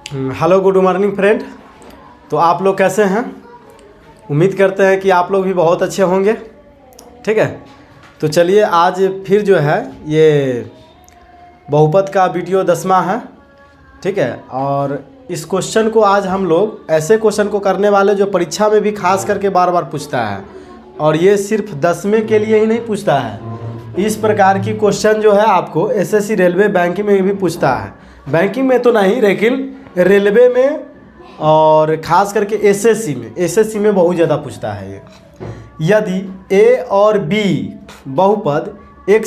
Hello, good morning friend. तो आप लोग कैसे हैं? उम्मीद करते हैं कि आप लोग भी बहुत अच्छे होंगे। ठीक है, तो चलिए आज फिर जो है ये बहुपद का वीडियो 10वां है। ठीक है, और इस क्वेश्चन को आज हम लोग ऐसे क्वेश्चन को करने वाले जो परीक्षा में भी खास करके बार बार पूछता है, और ये सिर्फ 10वें के लिए ही नहीं पूछता है। इस प्रकार की क्वेश्चन जो है आपको एसएससी रेलवे बैंकिंग में भी पूछता है। बैंकिंग में तो नहीं, लेकिन रेलवे में और ख़ास करके एसएससी में बहुत ज़्यादा पूछता है ये। यदि ए और बी बहुपद x² -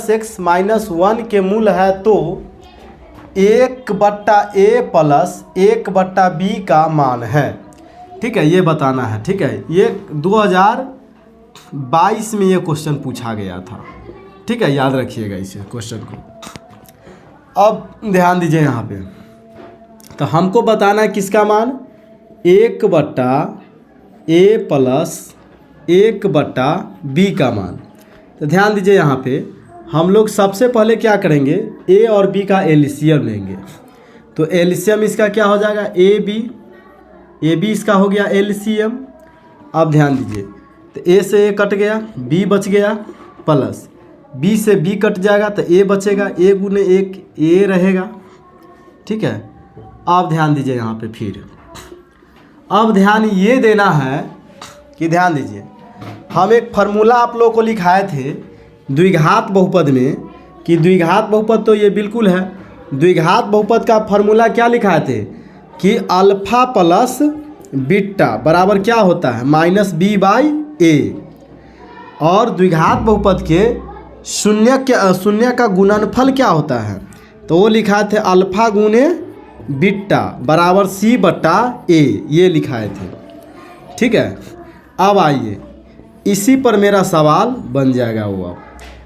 x - 1 के मूल है तो 1/a प्लस 1/b का मान है। ठीक है, ये बताना है। ठीक है, ये 2022 में ये क्वेश्चन पूछा गया था। ठीक है, याद रखिएगा इस क्वेश्चन को। अब ध्यान दीजिए यहाँ पे, तो हमको बताना है किसका मान, 1/a प्लस 1/b का मान। तो ध्यान दीजिए यहाँ पे हम लोग सबसे पहले क्या करेंगे, a और b का एलसीएम लेंगे। तो एलसीएम इसका क्या हो जाएगा, ए बी इसका हो गया एलसीएम। अब ध्यान दीजिए, तो a से a कट गया, b बच गया, प्लस b से b कट जाएगा तो a बचेगा, a गुने 1 a रहेगा। ठीक है, अब ध्यान दीजिए यहाँ पे फिर अब ध्यान ये देना है कि ध्यान दीजिए, हम एक फार्मूला आप लोगों को लिखाए थे द्विघात बहुपद में कि द्विघात बहुपद तो ये बिल्कुल है। द्विघात बहुपद का फार्मूला क्या लिखाए थे कि अल्फा प्लस बीटा बराबर क्या होता है, -b/a। और द्विघात बहुपद के शून्य का गुणनफल क्या होता है, तो वो लिखाए थे अल्फा गुने बीटा बराबर c/a, ये लिखाए थे। ठीक है, अब आइए इसी पर मेरा सवाल बन जाएगा वो। अब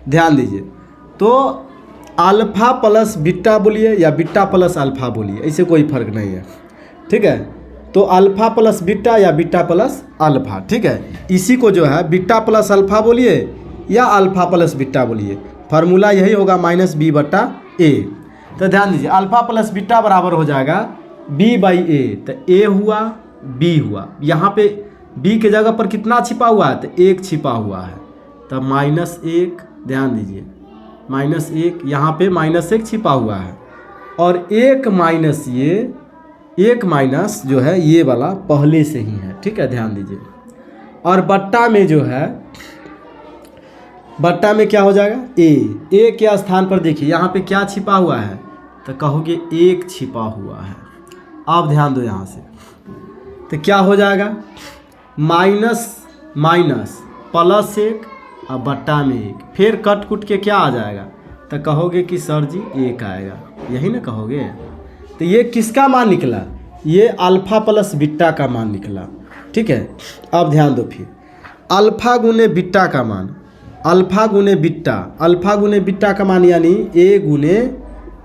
ध्यान दीजिए, तो अल्फ़ा प्लस बीटा बोलिए या बीटा प्लस अल्फ़ा बोलिए, इससे कोई फर्क नहीं है। ठीक है, तो अल्फ़ा प्लस बीटा या बीटा प्लस अल्फ़ा। ठीक है, इसी को जो है बीटा प्लस अल्फ़ा बोलिए या अल्फ़ा प्लस बीटा बोलिए, फार्मूला यही होगा -b/a। तो ध्यान दीजिए, अल्फ़ा प्लस बीटा बराबर हो जाएगा b/a। तो a हुआ, b हुआ, यहाँ पे b के जगह पर कितना छिपा हुआ है, तो 1 छिपा हुआ है, तब -1। ध्यान दीजिए, -1, यहाँ पे -1 छिपा हुआ है, और 1 माइनस जो है ये वाला पहले से ही है। ठीक है, ध्यान दीजिए, और बट्टा में जो है, बट्टा में क्या हो जाएगा, a के स्थान पर देखिए यहाँ पे क्या छिपा हुआ है, तो कहोगे 1 छिपा हुआ है। अब ध्यान दो यहाँ से, तो क्या हो जाएगा, माइनस +1 और बट्टा में 1, फिर कट कुट के क्या आ जाएगा, तो कहोगे कि सर जी 1 आएगा, यही ना कहोगे। तो ये किसका मान निकला, ये अल्फ़ा प्लस बीटा का मान निकला। ठीक है, अब ध्यान दो फिर अल्फ़ा गुने बीटा का मान, अल्फ़ा गुने बीटा का मान यानी a गुने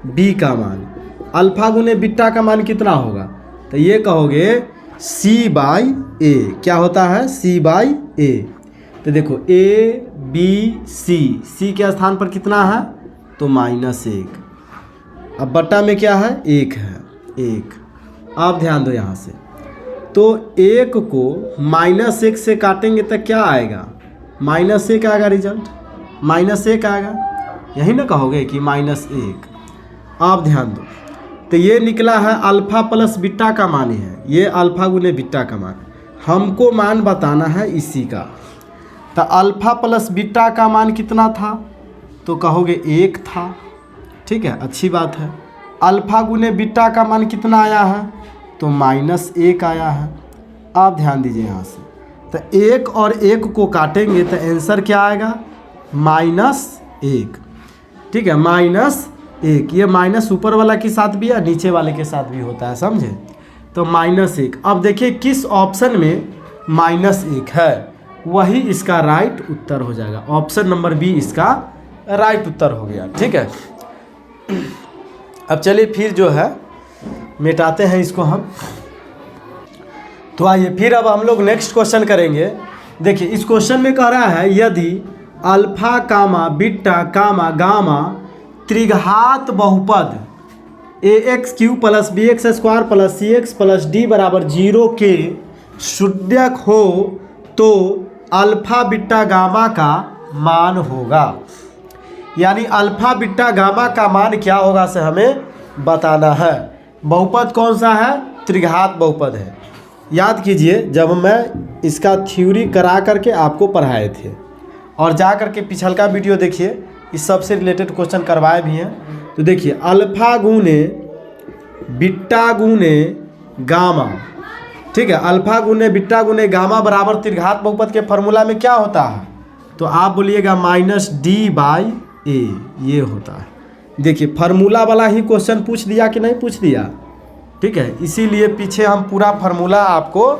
b का मान। अल्फ़ा गुने बीटा का मान कितना होगा, तो ये कहोगे c/a। क्या होता है, c/a। तो देखो a b c के स्थान पर कितना है, तो -1। अब बट्टा में क्या है, 1 है, 1। अब ध्यान दो यहाँ से, तो 1 को -1 से काटेंगे तो क्या आएगा, -1 आएगा, रिजल्ट -1 आएगा, यही ना कहोगे कि -1। अब ध्यान दो, तो ये निकला है अल्फ़ा प्लस बीटा का मान है, ये अल्फ़ा गुने बीटा का मान। हमको मान बताना है इसी का, तो अल्फ़ा प्लस बीटा का मान कितना था, तो कहोगे 1 था। ठीक है, अच्छी बात है। अल्फ़ा गुने बीटा का मान कितना आया है, तो -1 आया है। अब ध्यान दीजिए यहाँ से, तो 1 और 1 को काटेंगे तो आंसर क्या आएगा, -1। ठीक है, -1, ये माइनस ऊपर वाला के साथ भी है, नीचे वाले के साथ भी होता है, समझे। तो -1। अब देखिए किस ऑप्शन में -1 है, वही इसका राइट उत्तर हो जाएगा। ऑप्शन नंबर बी इसका राइट उत्तर हो गया। ठीक है, अब चलिए फिर जो है मिटाते हैं इसको हम। तो आइए फिर अब हम लोग नेक्स्ट क्वेश्चन करेंगे। देखिए इस क्वेश्चन में कह रहा है यदि अल्फा कामा बीटा कामा गामा त्रिघात बहुपद ax³ plus bx² plus cx plus d बराबर 0 के शून्यक हो तो अल्फा बीटा गामा का मान होगा। यानी अल्फा बीटा गामा का मान क्या होगा से हमें बताना है। बहुपद कौन सा है? त्रिघात बहुपद है। याद कीजिए जब मैं इसका थ्योरी करा करके आपको पढ़ाए थे, और जा करके पिछलका वीडियो देखिए, इस सबसे रिलेटेड क्वेश्चन करवाए भी हैं। तो देखिए अल्फा गुने बीटा गुने गामा, ठीक है, अल्फा गुने बीटा गुने गामा बराबर त्रिघात बहुपद के फॉर्मूला में क्या होता है? तो आप बोलिएगा -d/a, ये होता है। देखिए फार्मूला वाला ही क्वेश्चन पूछ दिया कि नहीं पूछ दिया, ठीक है, इसीलिए पीछे हम पूरा फार्मूला आपको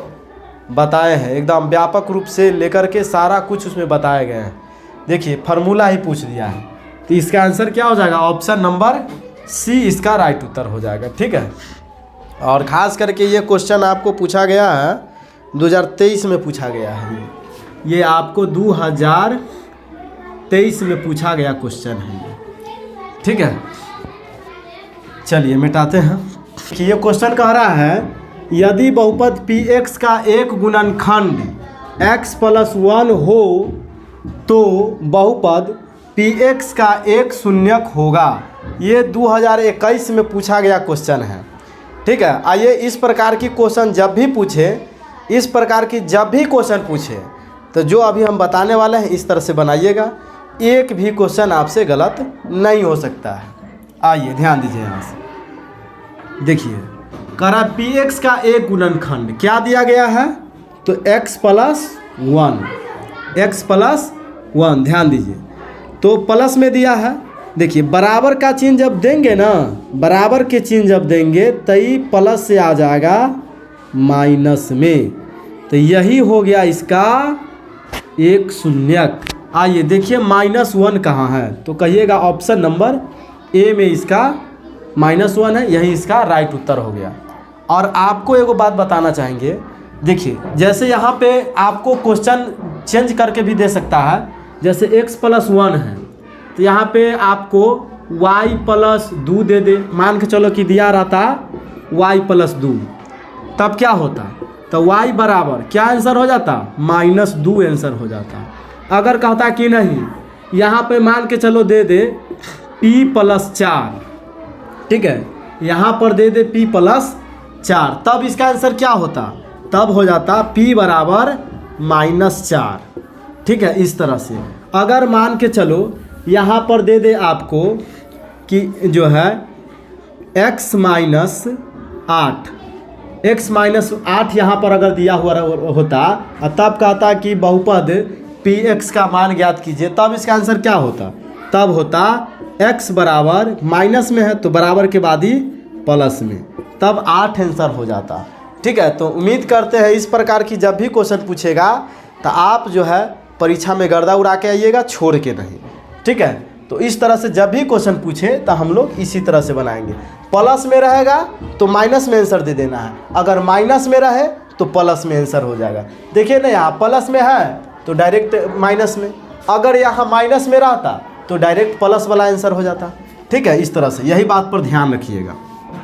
बताए हैं, एकदम व्यापक रूप से लेकर के सारा कुछ उसमें बताए गए हैं। देखिए फार्मूला ही पूछ दिया है, तो इसका आंसर क्या हो जाएगा? ऑप्शन नंबर सी इसका राइट उत्तर हो जाएगा, ठीक है। और ख़ास करके ये क्वेश्चन आपको पूछा गया है 2023 में पूछा गया है, ये आपको 2023 में पूछा गया क्वेश्चन है ये, ठीक है। चलिए मिटाते हैं कि ये क्वेश्चन कह रहा है यदि बहुपद px का एक गुणनखंड x + 1 हो तो बहुपद px का एक शून्यक होगा। ये 2021 में पूछा गया क्वेश्चन है, ठीक है। आइए इस प्रकार की क्वेश्चन जब भी पूछे, इस प्रकार की जब भी क्वेश्चन पूछे तो जो अभी हम बताने वाले हैं इस तरह से बनाइएगा, एक भी क्वेश्चन आपसे गलत नहीं हो सकता है। आइए ध्यान दीजिए यहाँ से, देखिए करा px का एक गुणनखंड क्या दिया गया है? तो x + 1, ध्यान दीजिए, तो प्लस में दिया है। देखिए बराबर का चिन्ह जब देंगे ना, बराबर के चिन्ह जब देंगे तभी प्लस से आ जाएगा माइनस में, तो यही हो गया इसका एक शून्यक। आइए देखिए -1 कहाँ है? तो कहिएगा ऑप्शन नंबर ए में इसका -1 है, यही इसका राइट उत्तर हो गया। और आपको एगो बात बताना चाहेंगे, देखिए जैसे यहाँ पे आपको क्वेश्चन चेंज करके भी दे सकता है, जैसे x + 1 है तो यहाँ पे आपको y + 2 दे दे, मान के चलो कि दिया रहता y + 2, तब क्या होता? तो y बराबर क्या आंसर हो जाता? -2 आंसर हो जाता। अगर कहता कि नहीं, यहाँ पे मान के चलो दे दे p + 4, ठीक है, यहाँ पर दे दे p + 4, तब इसका आंसर क्या होता? तब हो जाता p बराबर -4, ठीक है। इस तरह से अगर मान के चलो यहाँ पर दे दे आपको कि जो है x - 8 यहाँ पर अगर दिया हुआ होता, तब कहता कि बहुपद px का मान ज्ञात कीजिए, तब इसका आंसर क्या होता? तब होता x बराबर माइनस में है तो बराबर के बाद ही प्लस में, तब 8 आंसर हो जाता, ठीक है। तो उम्मीद करते हैं इस प्रकार की जब भी क्वेश्चन पूछेगा तो आप जो है परीक्षा में गर्दा उड़ा के आइएगा, छोड़ के नहीं, ठीक है। तो इस तरह से जब भी क्वेश्चन पूछे तो हम लोग इसी तरह से बनाएंगे। प्लस में रहेगा तो माइनस में आंसर दे देना है, अगर माइनस में रहे तो प्लस में आंसर हो जाएगा। देखिए ना यहाँ प्लस में है तो डायरेक्ट माइनस में, अगर यहाँ माइनस में रहता तो डायरेक्ट प्लस वाला आंसर हो जाता, ठीक है। इस तरह से यही बात पर ध्यान रखिएगा।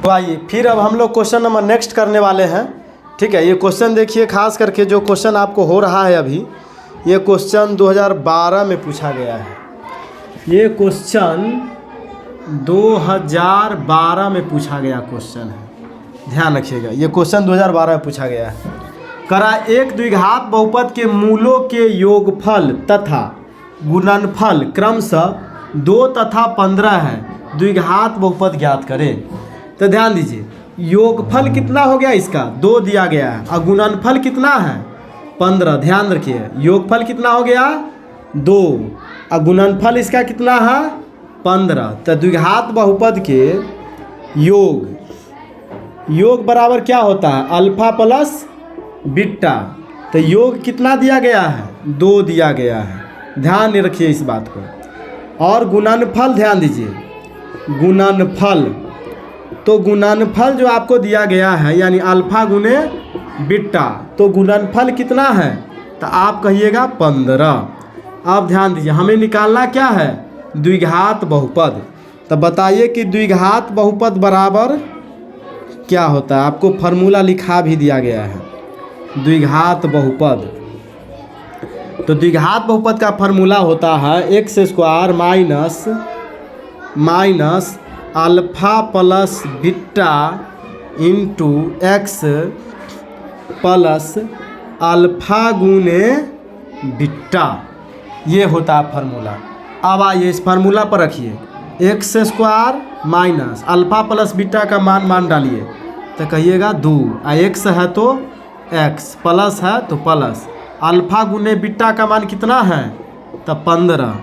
तो आइए फिर अब हम लोग क्वेश्चन नंबर नेक्स्ट करने वाले हैं, ठीक है। ये क्वेश्चन देखिए, खास करके जो क्वेश्चन आपको हो रहा है अभी, ये क्वेश्चन 2012 में पूछा गया है। ये क्वेश्चन 2012 में पूछा गया क्वेश्चन है, ध्यान रखिएगा। ये क्वेश्चन 2012 में पूछा गया है। करा एक द्विघात बहुपद के मूलों के योगफल तथा गुणनफल क्रमशः 2 तथा 15 है, द्विघात बहुपद ज्ञात करें। तो ध्यान दीजिए, योगफल कितना हो गया इसका? 2 दिया गया है, और गुणनफल कितना है? 15। ध्यान रखिए, योगफल कितना हो गया? 2, और गुणनफल इसका कितना है? 15। तो द्विघात बहुपद के योग बराबर क्या होता है? Alpha plus beta. तो योग कितना दिया गया है? 2 दिया गया है, ध्यान रखिए इस बात को। और गुणनफल ध्यान दीजिए, गुणनफल, तो गुणनफल जो आपको दिया गया है यानी अल्फा गुने बीटा, तो गुणनफल कितना है? तो आप कहिएगा 15। अब ध्यान दीजिए, हमें निकालना क्या है? द्विघात बहुपद। तो बताइए कि द्विघात बहुपद बराबर क्या होता है। आपको फार्मूला लिखा भी दिया गया है द्विघात बहुपद। तो द्विघात बहुपद का फार्मूला होता है x square minus alpha plus beta into x plus alpha गुने बीटा, ये होता है फार्मूला। अब आइए इस फार्मूला पर रखिए x square minus alpha plus beta का मान डालिए तो कहिएगा 2, एक्स है तो एक्स, प्लस है तो प्लस, अल्फा गुने बीटा का मान कितना है तो 15।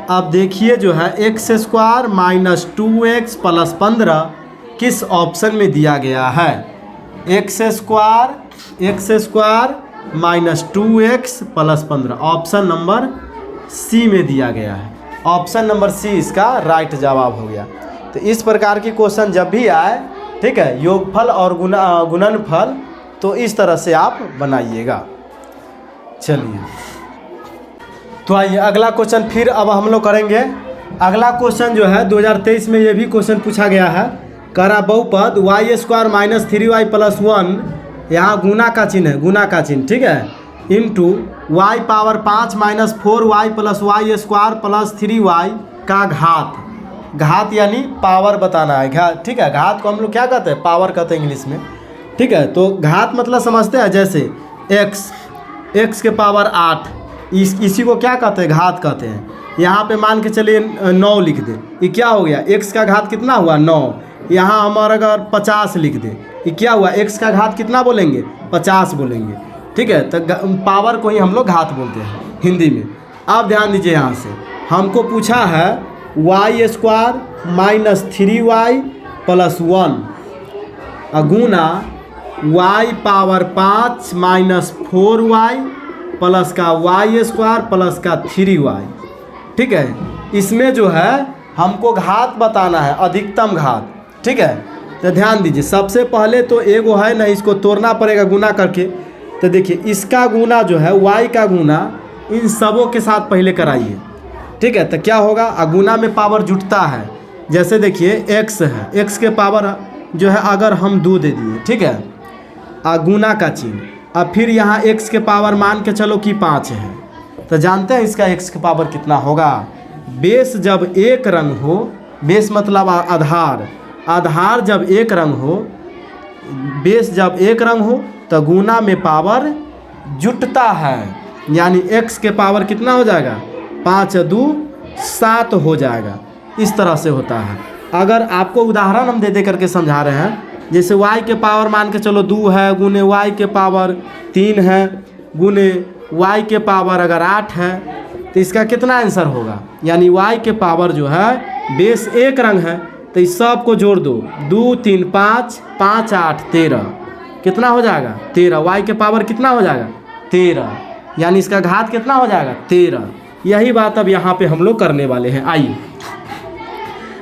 अब देखिए जो है x square minus 2x plus 15 किस ऑप्शन में दिया गया है। X square minus 2x plus 15 option number C में दिया गया है। ऑप्शन नंबर सी इसका राइट जवाब हो गया। तो इस प्रकार की क्वेश्चन जब भी आए, ठीक है, योगफल और गुणनफल, तो इस तरह से आप बनाइएगा। चलिए तो आइए अगला क्वेश्चन फिर अब हम लोग करेंगे। अगला क्वेश्चन जो है 2023 में ये भी क्वेश्चन पूछा गया है। करा बहुपद Y square minus 3y plus 1, यहाँ गुना का चिन्ह है, गुना का चिन्ह, ठीक है, into y power 5 minus 4y plus y square plus 3y का घात यानी पावर बताना है। घात, ठीक है, घात को हम लोग क्या कहते हैं, पावर कहते हैं इंग्लिश में, ठीक है। तो घात मतलब समझते हैं, जैसे x के पावर 8, इसी को क्या कहते हैं, घात कहते हैं। यहाँ पे मान के चलिए 9 लिख दे, ये क्या हो गया, x का घात कितना हुआ 9। यहाँ हमारा अगर 50 लिख दे, ये क्या हुआ, x का घात कितना बोलेंगे, 50 बोलेंगे, ठीक है। तो पावर को ही हम लोग घात बोलते हैं हिंदी में। आप ध्यान दीजिए, यहाँ से हमको पूछा है Y square minus 3y plus 1 गुना Y power 5 minus 4y plus का वाई स्क्वायर प्लस का 3y, ठीक है। इसमें जो है हमको घात बताना है, अधिकतम घात, ठीक है। तो ध्यान दीजिए, सबसे पहले तो एगो है ना, इसको तोड़ना पड़ेगा गुना करके। तो देखिए इसका गुना जो है y का गुना इन सबों के साथ पहले कराइए, ठीक है। तो क्या होगा, गुना में पावर जुटता है। जैसे देखिए x है, x के पावर जो है अगर हम 2 दे दिए, ठीक है, गुना का चिन्ह, अब फिर यहाँ x के पावर मान के चलो कि 5 है, तो जानते हैं इसका x के पावर कितना होगा। बेस जब एक रंग हो, बेस मतलब आधार जब एक रंग हो, बेस जब एक रंग हो तो गुना में पावर जुटता है, यानी x के पावर कितना हो जाएगा, 5 2 7 हो जाएगा। इस तरह से होता है। अगर आपको उदाहरण हम दे करके समझा रहे हैं, जैसे y के पावर मान के चलो 2 है, गुने y के पावर 3 है, गुने y के पावर अगर 8 है, तो इसका कितना आंसर होगा, यानी y के पावर जो है बेस एक रंग है, तो इस सब को जोड़ दो, 2 3 5 5 8 13, कितना हो जाएगा 13। y के पावर कितना हो जाएगा 13, यानी इसका घात कितना हो जाएगा 13। यही बात अब यहाँ पे हम लोग करने वाले हैं। आइए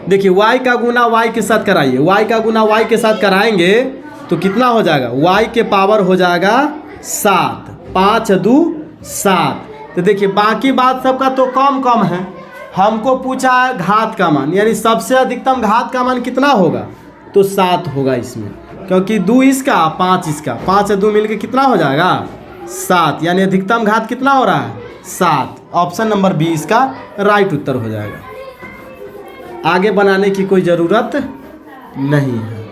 देखिए y का गुना y के साथ कराइए, y का गुना y के साथ कराएंगे तो कितना हो जाएगा, y के पावर हो जाएगा 7, 5 2 7। तो देखिए बाकी बात सबका तो कम है, हमको पूछा है घात का मान, यानी सबसे अधिकतम घात का मान कितना होगा, तो 7 होगा इसमें, क्योंकि 2 इसका 5 इसका, 5 2 मिलके कितना हो जाएगा 7, यानी अधिकतम घात कितना हो रहा है 7। ऑप्शन नंबर बी इसका राइट उत्तर हो जाएगा। आगे बनाने की कोई ज़रूरत नहीं है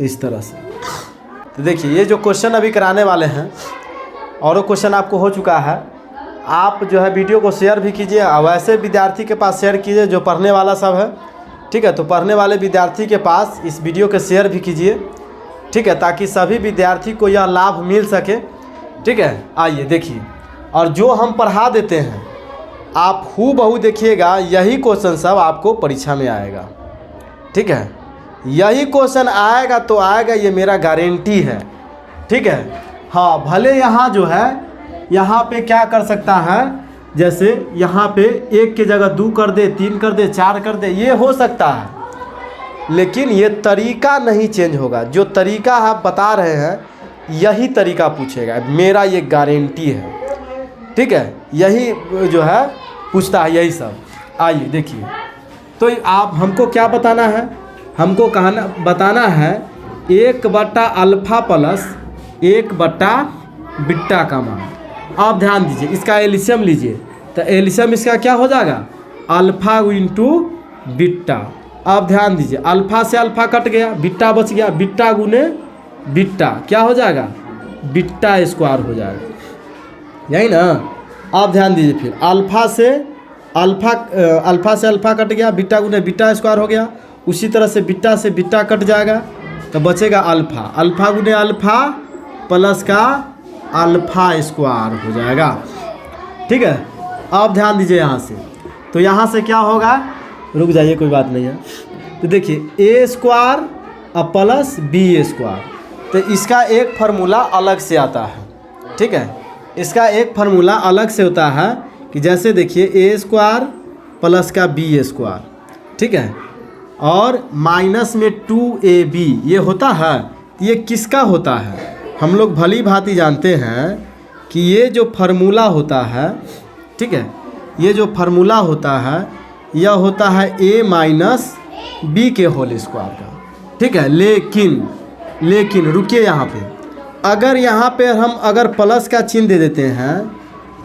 इस तरह से। तो देखिए ये जो क्वेश्चन अभी कराने वाले हैं, और वो क्वेश्चन आपको हो चुका है, आप जो है वीडियो को शेयर भी कीजिए, वैसे विद्यार्थी के पास शेयर कीजिए जो पढ़ने वाला सब है, ठीक है। तो पढ़ने वाले विद्यार्थी के पास इस वीडियो के शेयर भी कीजिए, ठीक है, ताकि सभी विद्यार्थी को यह लाभ मिल सके, ठीक है। आइए देखिए, और जो हम पढ़ा देते हैं आप हूबहू देखिएगा, यही क्वेश्चन सब आपको परीक्षा में आएगा, ठीक है। यही क्वेश्चन आएगा तो आएगा, ये मेरा गारंटी है, ठीक है। हाँ, भले यहाँ जो है यहाँ पे क्या कर सकता है, जैसे यहाँ पे 1 की जगह 2 कर दे, 3 कर दे, 4 कर दे, ये हो सकता है, लेकिन ये तरीका नहीं चेंज होगा। जो तरीका आप बता रहे हैं यही तरीका पूछेगा, मेरा ये गारंटी है, ठीक है। यही जो है पूछता है, यही सब। आइए देखिए, तो आप हमको क्या बताना है, हमको बताना है 1/अल्फा प्लस 1/बीटा का मान। आप ध्यान दीजिए, इसका एलसीएम लीजिए, तो एलसीएम इसका क्या हो जाएगा, अल्फा इंटू बीटा। आप ध्यान दीजिए, अल्फा से अल्फा कट गया, बीटा बच गया, बीटा गुने बीटा क्या हो जाएगा, बीटा स्क्वायर हो जाएगा, यही ना। आप ध्यान दीजिए, फिर अल्फा से अल्फा कट गया, बीटा गुने बीटा स्क्वायर हो गया। उसी तरह से बीटा कट जाएगा तो बचेगा अल्फा, अल्फा गुने अल्फा प्लस का अल्फा स्क्वायर हो जाएगा। ठीक है, आप ध्यान दीजिए यहाँ से, तो यहाँ से क्या होगा, रुक जाइए कोई बात नहीं है। तो देखिए ए स्क्वायर प्लस बी स्क्वायर, तो इसका एक फार्मूला अलग से आता है। ठीक है, इसका एक फार्मूला अलग से होता है कि जैसे देखिए ए स्क्वायर प्लस का बी स्क्वायर, ठीक है, और माइनस में 2ab ये होता है। ये किसका होता है, हम लोग भली भांति जानते हैं कि ये जो फार्मूला होता है, ठीक है, ये जो फार्मूला होता है यह होता है a माइनस बी के होल स्क्वायर का। ठीक है, लेकिन रुकिए यहाँ पे, अगर यहाँ पे हम अगर प्लस का चिन्ह दे देते हैं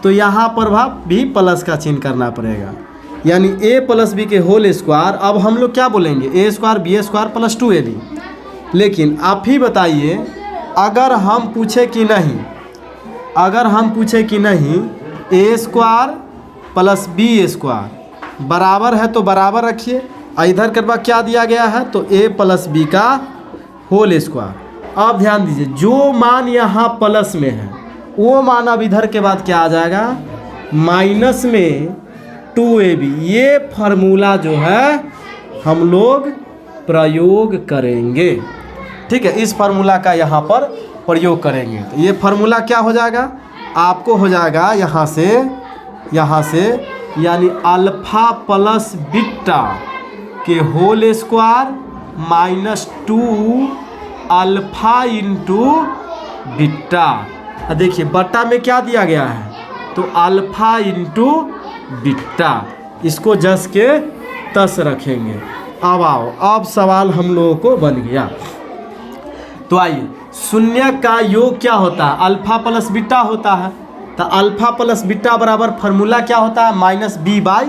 तो यहाँ पर भी प्लस का चिन्ह करना पड़ेगा, यानी a प्लस बी के होल स्क्वायर। अब हम लोग क्या बोलेंगे, a square b square plus 2ab। लेकिन आप ही बताइए, अगर हम पूछे कि नहीं a square plus b square बराबर है तो बराबर रखिए, इधर करवा क्या दिया गया है, तो a प्लस बी का होल स्क्वायर। अब ध्यान दीजिए, जो मान यहाँ प्लस में है वो मान अब इधर के बाद क्या आ जाएगा, माइनस में 2ab। ये फार्मूला जो है हम लोग प्रयोग करेंगे। ठीक है, इस फार्मूला का यहाँ पर प्रयोग करेंगे। तो ये फार्मूला क्या हो जाएगा, आपको हो जाएगा यहाँ से यानी अल्फा प्लस बीटा के whole square minus 2 alpha into beta. देखिए बट्टा में क्या दिया गया है, तो अल्फा इंटू बीटा, इसको जस के तस रखेंगे। अब आओ, अब सवाल हम लोगों को बन गया। तो आइए, शून्य का योग क्या होता है, अल्फा प्लस बीटा होता है। तो अल्फा प्लस बीटा बराबर फार्मूला क्या होता है, माइनस बी बाई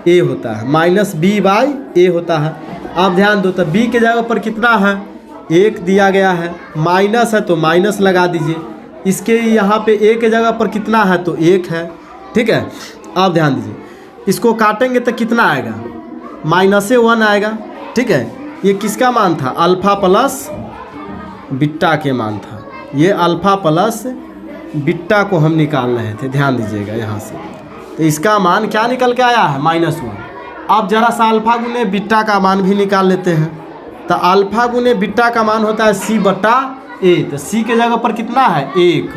ए होता है, माइनस बी बाई ए होता है। आप ध्यान दो, तो बी के जगह पर कितना है, 1 दिया गया है, माइनस है तो माइनस लगा दीजिए। इसके यहाँ पे ए के जगह पर कितना है, तो 1 है। ठीक है, आप ध्यान दीजिए, इसको काटेंगे तो कितना आएगा, -1 आएगा। ठीक है, ये किसका मान था, अल्फा प्लस बीटा के मान था। ये अल्फा प्लस बीटा को हम निकाल रहे थे, ध्यान दीजिएगा यहाँ से। तो इसका मान क्या निकल के आया है, -1। अब जरा सा अल्फा गुने बीटा का मान भी निकाल लेते हैं। तो अल्फा गुने बीटा का मान होता है c/a। तो c के जगह पर कितना है, 1,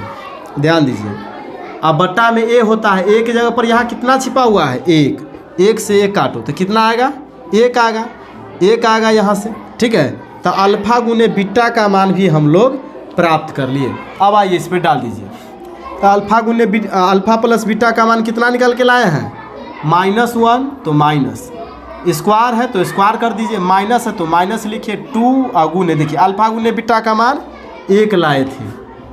ध्यान दीजिए। अब बट्टा में a होता है, a के जगह पर यहाँ कितना छिपा हुआ है, 1 से 1 काटो तो कितना आएगा, 1 आएगा यहाँ से। ठीक है, तो अल्फा गुने बीटा का मान भी हम लोग प्राप्त कर लिए। अब आइए इस पर डाल दीजिए। तो अल्फा प्लस बीटा का मान कितना निकल के लाए हैं, -1, तो माइनस स्क्वायर है तो स्क्वायर कर दीजिए, माइनस है तो माइनस लिखिए, 2 गुने, देखिए अल्फा गुने बीटा का मान 1 लाए थे,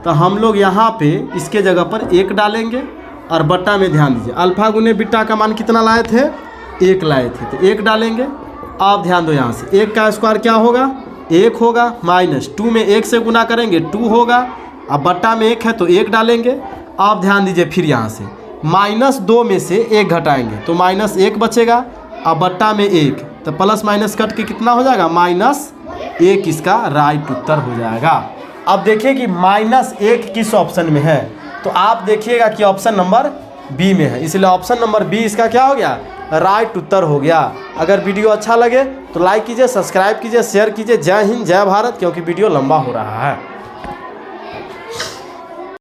तो हम लोग यहाँ पे इसके जगह पर 1 डालेंगे। और बट्टा में ध्यान दीजिए, अल्फा गुने बीटा का मान कितना लाए थे, 1 लाए थे, तो 1 डालेंगे। आप ध्यान दो, यहाँ से 1 का स्क्वायर क्या होगा, 1 होगा, माइनस 2 में 1 से गुना करेंगे 2 होगा। अब बट्टा में 1 है तो 1 डालेंगे। आप ध्यान दीजिए, फिर यहाँ से -2 में से 1 घटाएंगे तो -1 बचेगा। अब बट्टा में 1, तो प्लस माइनस कट के कितना हो जाएगा, -1 इसका राइट उत्तर हो जाएगा। अब देखिए कि -1 किस ऑप्शन में है, तो आप देखिएगा कि ऑप्शन नंबर बी में है, इसलिए ऑप्शन नंबर बी इसका क्या हो गया, राइट उत्तर हो गया। अगर वीडियो अच्छा लगे तो लाइक कीजिए, सब्सक्राइब कीजिए, शेयर कीजिए। जय हिंद, जय भारत, क्योंकि वीडियो लंबा हो रहा है।